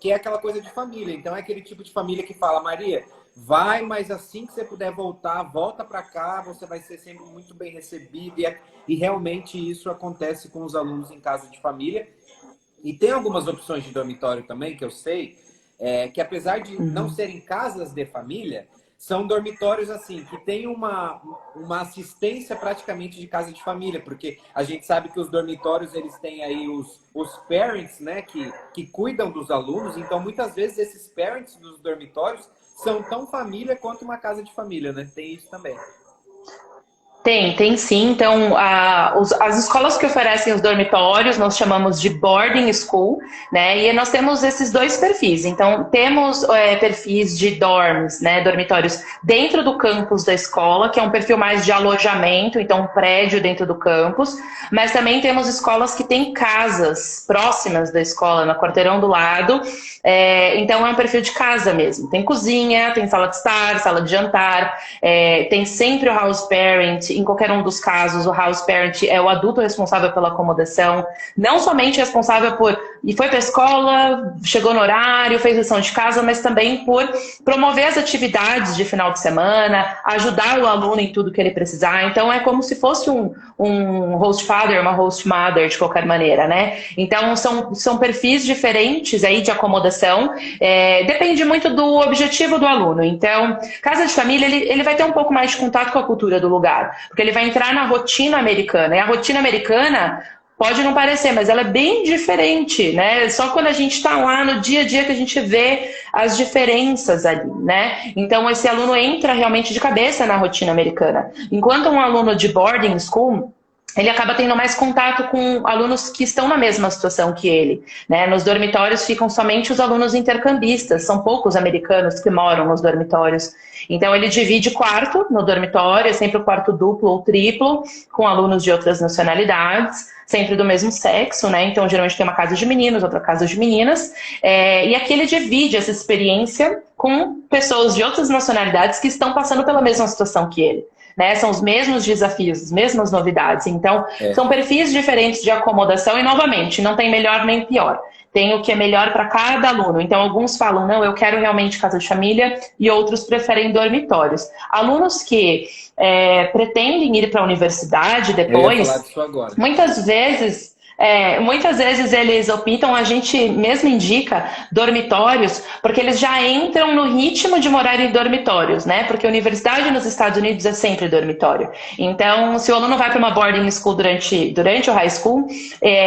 que é aquela coisa de família. Então, é aquele tipo de família que fala, Maria, vai, mas assim que você puder voltar, volta para cá, você vai ser sempre muito bem recebido. E realmente isso acontece com os alunos em casa de família. E tem algumas opções de dormitório também, que eu sei, que apesar de não serem casas de família, são dormitórios assim, que tem uma assistência praticamente de casa de família, porque a gente sabe que os dormitórios, eles têm aí os parents, né, que cuidam dos alunos. Então, muitas vezes, esses parents dos dormitórios são tão família quanto uma casa de família, né? Tem isso também. Tem sim. Então, as escolas que oferecem os dormitórios, nós chamamos de boarding school, né? E nós temos esses dois perfis. Então, temos perfis de dorms, né? Dormitórios dentro do campus da escola, que é um perfil mais de alojamento, então um prédio dentro do campus. Mas também temos escolas que têm casas próximas da escola, no quarteirão do lado. Então, é um perfil de casa mesmo. Tem cozinha, tem sala de estar, sala de jantar, tem sempre o house parent. Em qualquer um dos casos, o house parent é o adulto responsável pela acomodação, não somente responsável por ir foi para a escola, chegou no horário, fez lição de casa, mas também por promover as atividades de final de semana, ajudar o aluno em tudo que ele precisar. Então, é como se fosse um host father, uma host mother, de qualquer maneira, né? Então, são perfis diferentes aí de acomodação. Depende muito do objetivo do aluno. Então, casa de família, ele vai ter um pouco mais de contato com a cultura do lugar, porque ele vai entrar na rotina americana. E a rotina americana pode não parecer, mas ela é bem diferente, né? Só quando a gente está lá no dia a dia que a gente vê as diferenças ali, né? Então, esse aluno entra realmente de cabeça na rotina americana. Enquanto um aluno de boarding school, ele acaba tendo mais contato com alunos que estão na mesma situação que ele, né? Nos dormitórios ficam somente os alunos intercambistas, são poucos americanos que moram nos dormitórios. Então, ele divide quarto no dormitório, é sempre o quarto duplo ou triplo, com alunos de outras nacionalidades, sempre do mesmo sexo, né? Então, geralmente tem uma casa de meninos, outra casa de meninas, e aqui ele divide essa experiência com pessoas de outras nacionalidades que estão passando pela mesma situação que ele. Né? São os mesmos desafios, as mesmas novidades. Então, são perfis diferentes de acomodação e, novamente, não tem melhor nem pior. Tem o que é melhor para cada aluno. Então, alguns falam, não, eu quero realmente casa de família, e outros preferem dormitórios. Alunos que pretendem ir para a universidade depois, eu ia falar disso agora. Muitas vezes Muitas vezes eles optam, a gente mesmo indica dormitórios, porque eles já entram no ritmo de morar em dormitórios, né? Porque a universidade nos Estados Unidos é sempre dormitório. Então, se o aluno vai para uma boarding school durante o high school,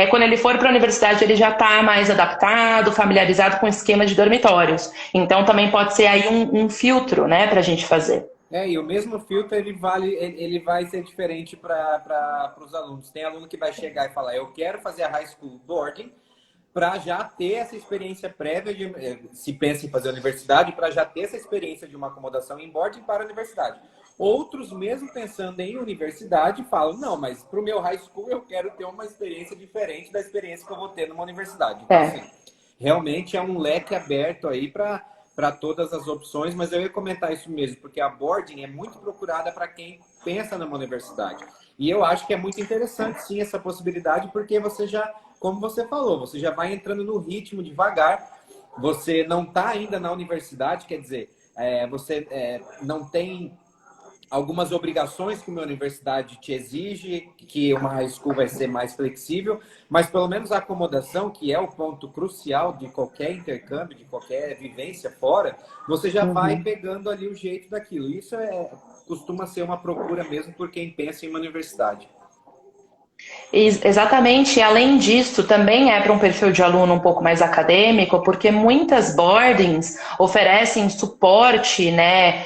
quando ele for para a universidade, ele já está mais adaptado, familiarizado com o esquema de dormitórios. Então, também pode ser aí um filtro, né, para a gente fazer. E o mesmo filtro ele vai ser diferente para os alunos. Tem aluno que vai chegar e falar, eu quero fazer a high school boarding para já ter essa experiência prévia, se pensa em fazer a universidade, para já ter essa experiência de uma acomodação em boarding para a universidade. Outros, mesmo pensando em universidade, falam, não, mas para o meu high school eu quero ter uma experiência diferente da experiência que eu vou ter numa universidade. Então, assim, realmente é um leque aberto aí para todas as opções, mas eu ia comentar isso mesmo, porque a boarding é muito procurada para quem pensa numa universidade. E eu acho que é muito interessante, sim, essa possibilidade, porque você já, como você falou, você já vai entrando no ritmo devagar, você não está ainda na universidade, quer dizer, você não tem algumas obrigações que uma universidade te exige, que uma high school vai ser mais flexível, mas pelo menos a acomodação, que é o ponto crucial de qualquer intercâmbio, de qualquer vivência fora, você já vai pegando ali o jeito daquilo. Isso costuma ser uma procura mesmo por quem pensa em uma universidade. Exatamente, e além disso, também é para um perfil de aluno um pouco mais acadêmico, porque muitas boardings oferecem suporte, né,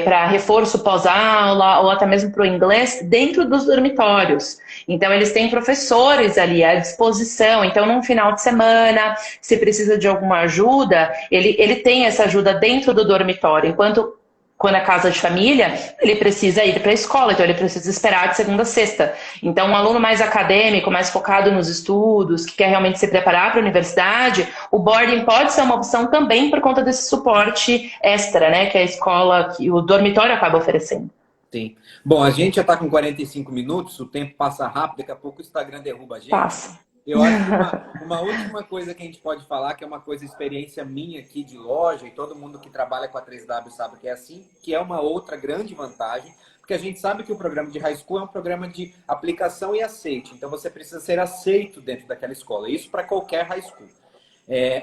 para reforço pós-aula ou até mesmo para o inglês dentro dos dormitórios. Então, eles têm professores ali à disposição. Então, num final de semana, se precisa de alguma ajuda, ele tem essa ajuda dentro do dormitório, enquanto quando é casa de família, ele precisa ir para a escola, então ele precisa esperar de segunda a sexta. Então, um aluno mais acadêmico, mais focado nos estudos, que quer realmente se preparar para a universidade, o boarding pode ser uma opção também por conta desse suporte extra, né, que a escola, que o dormitório acaba oferecendo. Sim. Bom, a gente já está com 45 minutos, o tempo passa rápido, daqui a pouco o Instagram derruba a gente. Passa. Eu acho que uma última coisa que a gente pode falar, que é uma coisa, experiência minha aqui de loja, e todo mundo que trabalha com a 3W sabe que é assim, que é uma outra grande vantagem, porque a gente sabe que o programa de high school é um programa de aplicação e aceite, então você precisa ser aceito dentro daquela escola, isso para qualquer high school.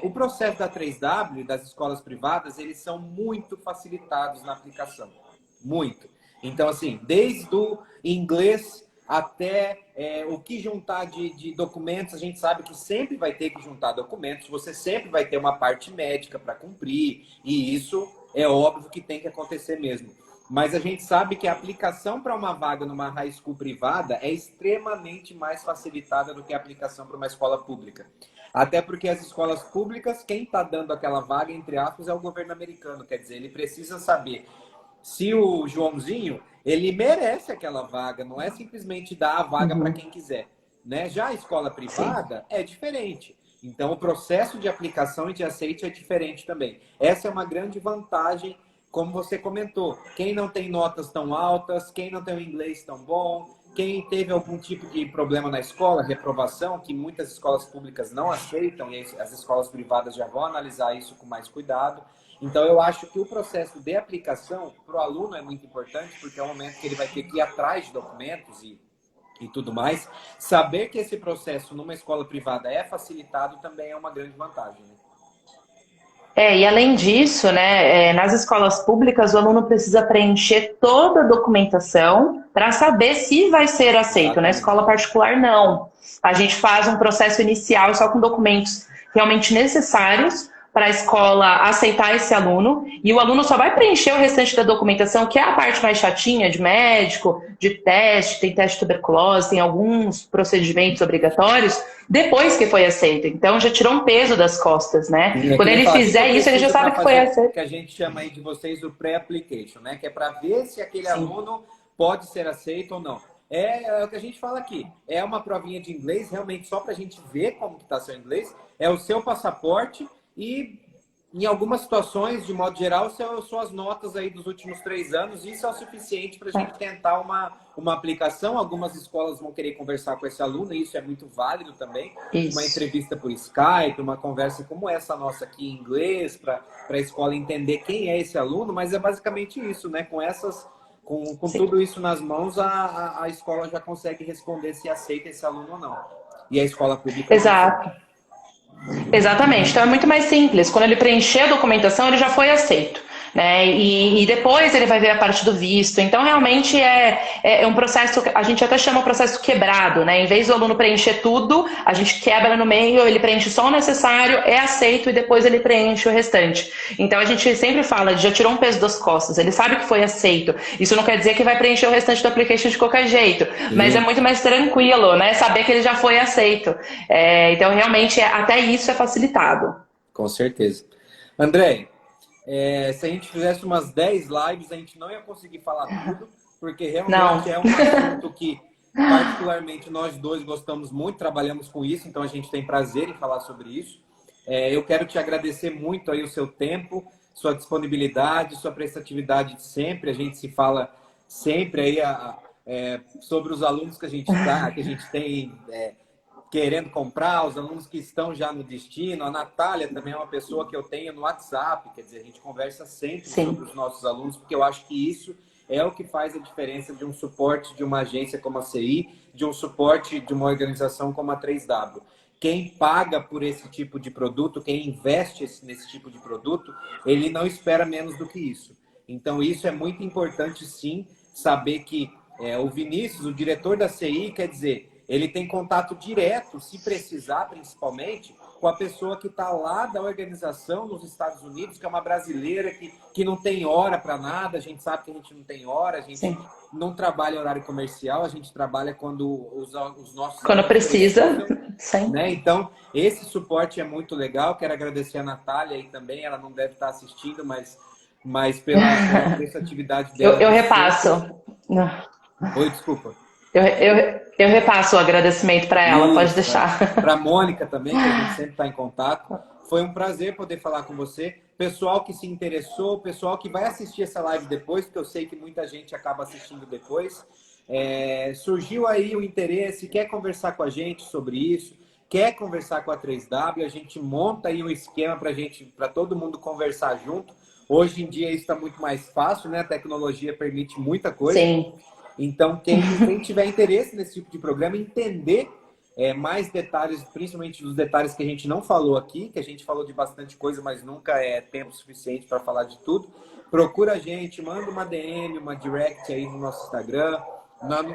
O processo da 3W, das escolas privadas, eles são muito facilitados na aplicação, muito. Então, assim, desde o inglês até o que juntar de documentos, a gente sabe que sempre vai ter que juntar documentos, você sempre vai ter uma parte médica para cumprir, e isso é óbvio que tem que acontecer mesmo. Mas a gente sabe que a aplicação para uma vaga numa high school privada é extremamente mais facilitada do que a aplicação para uma escola pública. Até porque as escolas públicas, quem está dando aquela vaga, entre aspas, é o governo americano. Quer dizer, ele precisa saber se o Joãozinho, ele merece aquela vaga, não é simplesmente dar a vaga para quem quiser, né? Já a escola privada é diferente. Então, o processo de aplicação e de aceite é diferente também. Essa é uma grande vantagem, como você comentou. Quem não tem notas tão altas, quem não tem um inglês tão bom, quem teve algum tipo de problema na escola, reprovação, que muitas escolas públicas não aceitam, e as escolas privadas já vão analisar isso com mais cuidado. Então, eu acho que o processo de aplicação para o aluno é muito importante, porque é o momento que ele vai ter que ir atrás de documentos e tudo mais. Saber que esse processo numa escola privada é facilitado também é uma grande vantagem, né? E além disso, né, nas escolas públicas, o aluno precisa preencher toda a documentação para saber se vai ser aceito. Exatamente. Na escola particular, não. A gente faz um processo inicial só com documentos realmente necessários para a escola aceitar esse aluno, e o aluno só vai preencher o restante da documentação, que é a parte mais chatinha, de médico, de teste, tem teste de tuberculose, tem alguns procedimentos obrigatórios, depois que foi aceito. Então já tirou um peso das costas, né? Quando ele fizer isso, ele já sabe que foi aceito. Que a gente chama aí de vocês o pré-application, né? Que é para ver se aquele aluno pode ser aceito ou não. É o que a gente fala aqui. É uma provinha de inglês, realmente só para a gente ver como que está seu inglês. É o seu passaporte e, em algumas situações, de modo geral, suas notas aí dos últimos 3 anos. Isso é o suficiente para a gente tentar uma aplicação. Algumas escolas vão querer conversar com esse aluno, e isso é muito válido também. Isso. Uma entrevista por Skype, uma conversa como essa nossa aqui em inglês, para a escola entender quem é esse aluno. Mas é basicamente isso, né? Com tudo isso nas mãos, a escola já consegue responder se aceita esse aluno ou não. e a escola pública não tem. Exato. Exatamente. Então é muito mais simples. Quando ele preencher a documentação, ele já foi aceito. Né? E depois ele vai ver a parte do visto. Então, realmente é um processo, a gente até chama o processo quebrado, né? Em vez do aluno preencher tudo, a gente quebra no meio, ele preenche só o necessário, é aceito e depois ele preenche o restante. Então, a gente sempre fala, já tirou um peso das costas, ele sabe que foi aceito. Isso não quer dizer que vai preencher o restante do application de qualquer jeito, mas é muito mais tranquilo, né? Saber que ele já foi aceito. Então, realmente, até isso é facilitado. Com certeza. André, se a gente fizesse umas 10 lives, a gente não ia conseguir falar tudo, porque realmente Não. é um assunto que, particularmente, nós dois gostamos muito, trabalhamos com isso, então a gente tem prazer em falar sobre isso. Eu quero te agradecer muito aí o seu tempo, sua disponibilidade, sua prestatividade de sempre. A gente se fala sempre aí sobre os alunos que a gente tem querendo comprar, os alunos que estão já no destino. A Natália também é uma pessoa que eu tenho no WhatsApp, quer dizer, a gente conversa sempre sobre os nossos alunos, porque eu acho que isso é o que faz a diferença de um suporte de uma agência como a CI, de um suporte de uma organização como a 3W. Quem paga por esse tipo de produto, quem investe nesse tipo de produto, ele não espera menos do que isso. Então, isso é muito importante, sim, saber que o Vinícius, o diretor da CI, quer dizer, ele tem contato direto, se precisar, principalmente, com a pessoa que está lá da organização nos Estados Unidos, que é uma brasileira que não tem hora para nada. A gente sabe que a gente não tem hora, a gente não trabalha em horário comercial, a gente trabalha quando os nossos... Quando precisam, né? Então, esse suporte é muito legal. Quero agradecer a Natália aí também, ela não deve estar assistindo, mas pela prestatividade dela. Eu repasso. Oi, desculpa. Eu repasso o agradecimento para ela, pode deixar. Para a Mônica também, que a gente sempre está em contato. Foi um prazer poder falar com você. Pessoal que se interessou, pessoal que vai assistir essa live depois, porque eu sei que muita gente acaba assistindo depois. Surgiu aí o interesse, quer conversar com a gente sobre isso, quer conversar com a 3W, a gente monta aí um esquema para todo mundo conversar junto. Hoje em dia isso está muito mais fácil, né? A tecnologia permite muita coisa. Sim. Então, quem tiver interesse nesse tipo de programa, entender mais detalhes, principalmente dos detalhes que a gente não falou aqui, que a gente falou de bastante coisa, mas nunca é tempo suficiente para falar de tudo, procura a gente, manda uma DM, uma direct aí no nosso Instagram.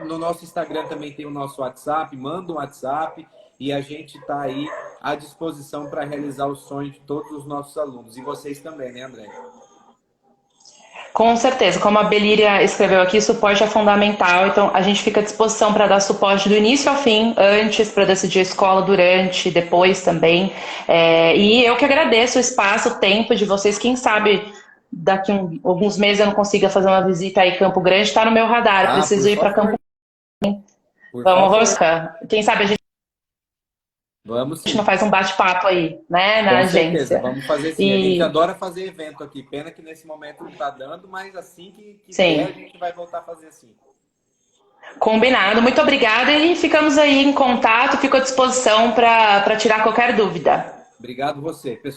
No nosso Instagram também tem o nosso WhatsApp, manda um WhatsApp e a gente está aí à disposição para realizar o sonho de todos os nossos alunos. E vocês também, né, André? Com certeza, como a Belíria escreveu aqui, suporte é fundamental, então a gente fica à disposição para dar suporte do início ao fim, antes, para decidir a escola, durante, depois também. E eu que agradeço o espaço, o tempo de vocês. Quem sabe daqui alguns meses eu não consiga fazer uma visita aí em Campo Grande, está no meu radar, preciso ir para Campo Grande. Vamos, quem sabe a gente não faz um bate-papo aí, né, na agência. Com certeza, vamos fazer sim. A gente adora fazer evento aqui. Pena que nesse momento não está dando, mas assim que der, a gente vai voltar a fazer assim. Combinado. Muito obrigada e ficamos aí em contato. Fico à disposição para tirar qualquer dúvida. Obrigado você, pessoal.